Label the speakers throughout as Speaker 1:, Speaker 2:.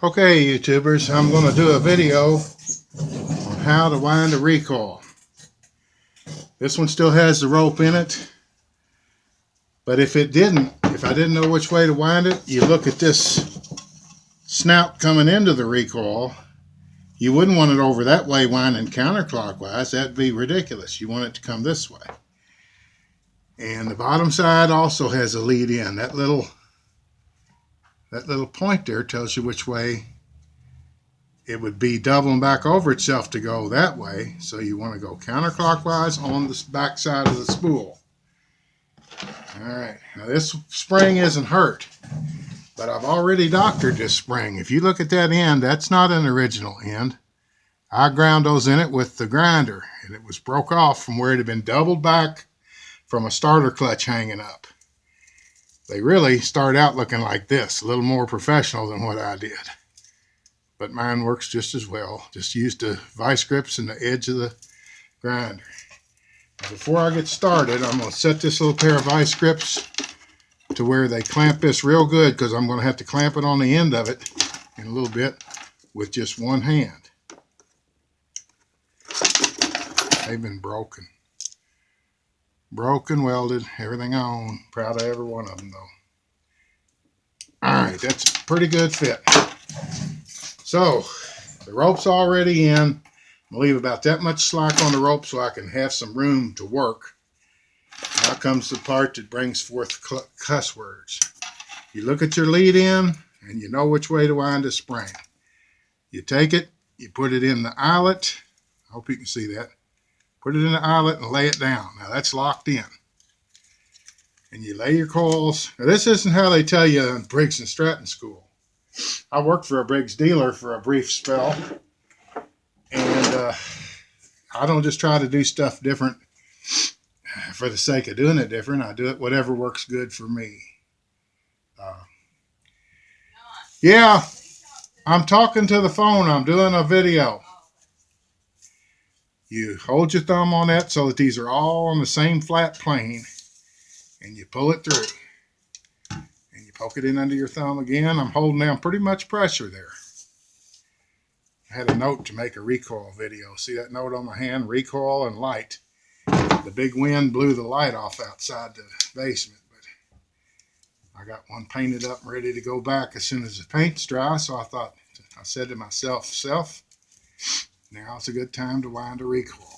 Speaker 1: Okay, YouTubers, I'm going to do a video on how to wind a recoil. This one still has the rope in it, but if I didn't know which way to wind it, you look at this snout coming into the recoil. You wouldn't want it over that way winding counterclockwise. That'd be ridiculous. You want it to come this way. And the bottom side also has a lead in. That little point there tells you which way it would be doubling back over itself to go that way. So you want to go counterclockwise on the back side of the spool. All right, now this spring isn't hurt, but I've already doctored this spring. If you look at that end, that's not an original end. I ground those in it with the grinder, and it was broke off from where it had been doubled back from a starter clutch hanging up. They really start out looking like this, a little more professional than what I did. But mine works just as well. Just use the vice grips and the edge of the grinder. Now, before I get started, I'm going to set this little pair of vice grips to where they clamp this real good, because I'm going to have to clamp it on the end of it in a little bit with just one hand. They've been broken. Broken, welded, everything on. Proud of every one of them, though. All right, that's a pretty good fit. So, the rope's already in. I'm going to leave about that much slack on the rope so I can have some room to work. Now comes the part that brings forth cuss words. You look at your lead in, and you know which way to wind a spring. You take it, you put it in the eyelet. I hope you can see that. Put it in the eyelet and lay it down. Now that's locked in. And you lay your coils. Now this isn't how they tell you in Briggs and Stratton school. I worked for a Briggs dealer for a brief spell. And I don't just try to do stuff different for the sake of doing it different. I do it whatever works good for me. Yeah, I'm talking to the phone. I'm doing a video. You hold your thumb on that so that these are all on the same flat plane, and you pull it through. And you poke it in under your thumb again. I'm holding down pretty much pressure there. I had a note to make a recoil video. See that note on my hand? Recoil and light. The big wind blew the light off outside the basement, but I got one painted up and ready to go back as soon as the paint's dry. So I said to myself, now's a good time to wind a recoil.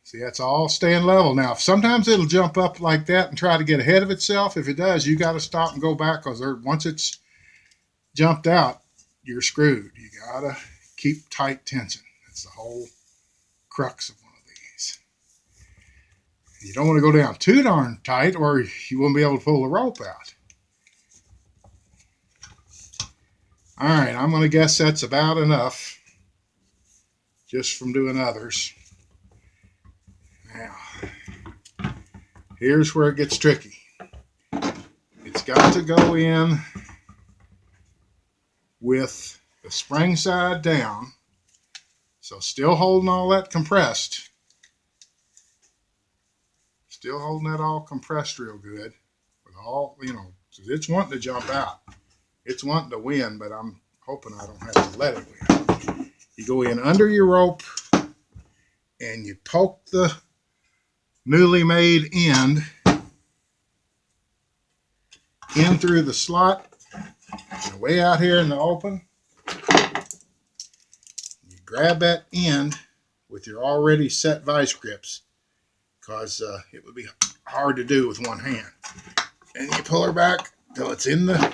Speaker 1: See, that's all staying level. Now, sometimes it'll jump up like that and try to get ahead of itself. If it does, you got to stop and go back, because once it's jumped out, you're screwed. You got to keep tight tension. That's the whole crux of one of these. You don't want to go down too darn tight, or you won't be able to pull the rope out. All right, I'm going to guess that's about enough, just from doing others. Now, here's where it gets tricky. It's got to go in with the spring side down, so still holding all that compressed. Still holding that all compressed real good. With all, it's wanting to jump out. It's wanting to win, but I'm hoping I don't have to let it win. You go in under your rope, and you poke the newly made end in through the slot, and way out here in the open. You grab that end with your already set vice grips, because it would be hard to do with one hand. And you pull her back till it's in the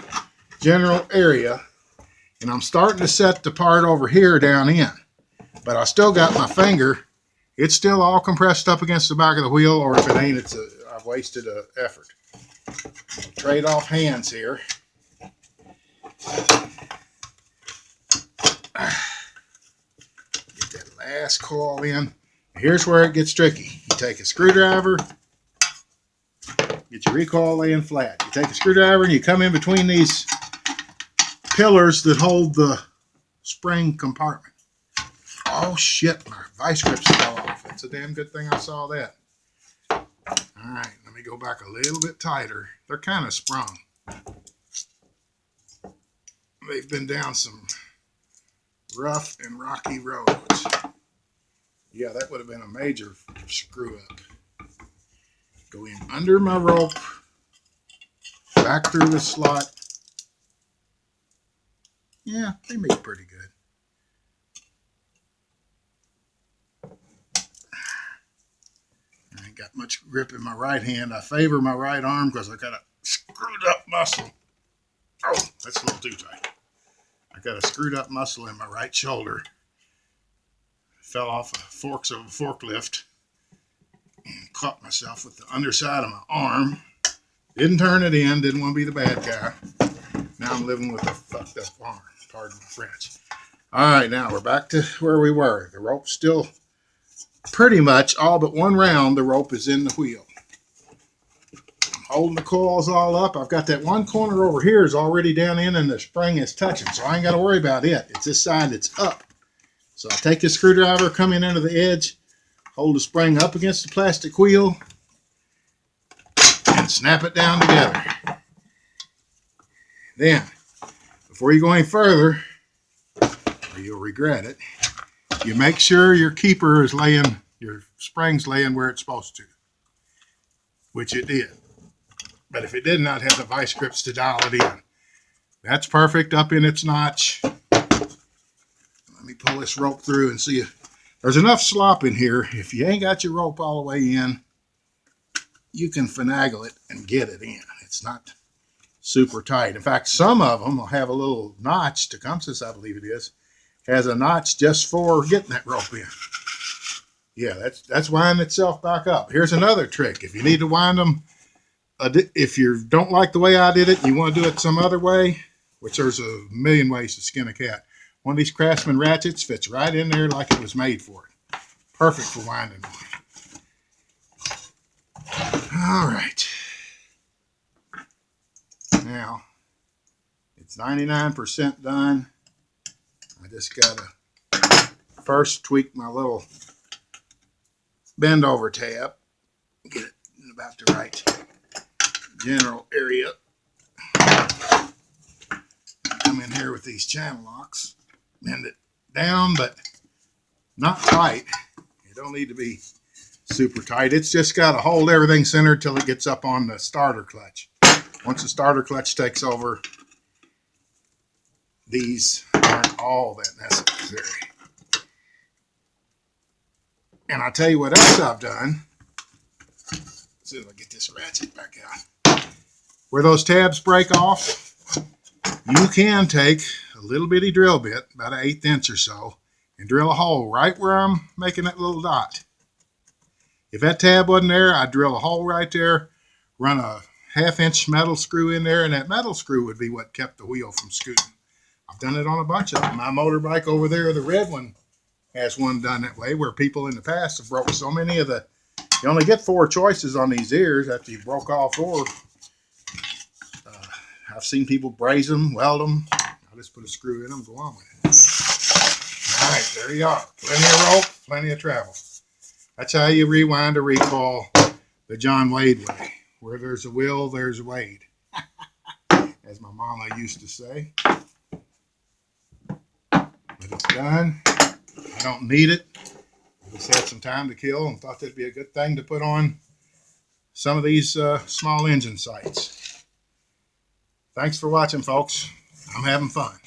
Speaker 1: general area. And I'm starting to set the part over here down in, but I still got my finger. It's still all compressed up against the back of the wheel, or if it ain't, I've wasted an effort. Trade off hands here. Get that last coil in. Here's where it gets tricky. You take a screwdriver, get your recoil laying flat. You take a screwdriver and you come in between these pillars that hold the spring compartment. Oh shit, my vice grips fell off. It's a damn good thing I saw that. All right, let me go back a little bit tighter. They're kind of sprung. they've been down some rough and rocky roads. Yeah, that would have been a major screw up. Go in under my rope, back through the slot. Yeah, they meet pretty good. I ain't got much grip in my right hand. I favor my right arm because I got a screwed up muscle. Oh, that's a little too tight. I got a screwed up muscle in my right shoulder. Fell off the forks of a forklift and caught myself with the underside of my arm. Didn't turn it in, didn't want to be the bad guy. Now I'm living with a fucked up arm. Pardon my French. All right, now we're back to where we were. The rope's still pretty much all but one round. The rope is in the wheel. I'm holding the coils all up. I've got that one corner over here is already down in and the spring is touching, so I ain't got to worry about it. It's this side that's up. So I take the screwdriver, come in under the edge, hold the spring up against the plastic wheel, and snap it down together. Then, before you go any further, or you'll regret it, you make sure your keeper is laying, your spring's laying where it's supposed to, which it did. But if it did not have the vice grips to dial it in, that's perfect up in its notch. Let me pull this rope through and see if there's enough slop in here. If you ain't got your rope all the way in, you can finagle it and get it in. It's not super tight. In fact, some of them will have a little notch. Tecumseh's, I believe it is, has a notch just for getting that rope in. Yeah, that's winding itself back up. Here's another trick. If you need to wind them, if you don't like the way I did it, you want to do it some other way, which there's a million ways to skin a cat. One of these Craftsman ratchets fits right in there like it was made for it. Perfect for winding. All right. Now, it's 99% done. I just got to first tweak my little bend over tab. Get it in about the right general area. Come in here with these channel locks. Bend it down, but not tight. You don't need to be super tight. It's just got to hold everything centered till it gets up on the starter clutch. Once the starter clutch takes over, these aren't all that necessary. And I'll tell you what else I've done. Let's see if I get this ratchet back out. Where those tabs break off, you can take a little bitty drill bit, about an 1/8 inch or so, and drill a hole right where I'm making that little dot. If that tab wasn't there, I'd drill a hole right there, run a 1/2 inch metal screw in there, and that metal screw would be what kept the wheel from scooting. I've done it on a bunch of them. My motorbike over there, the red one, has one done that way, where people in the past have broke so many of the, you only get 4 choices on these ears after you broke all 4. I've seen people braze them, weld them. I'll just put a screw in them, go on with it. All right, there you are. Plenty of rope, plenty of travel. That's how you rewind a recoil the John Wade way. Where there's a will, there's a Wade. As my mama used to say. But it's done. I don't need it. I just had some time to kill and thought that'd be a good thing to put on some of these small engine sights. Thanks for watching, folks. I'm having fun.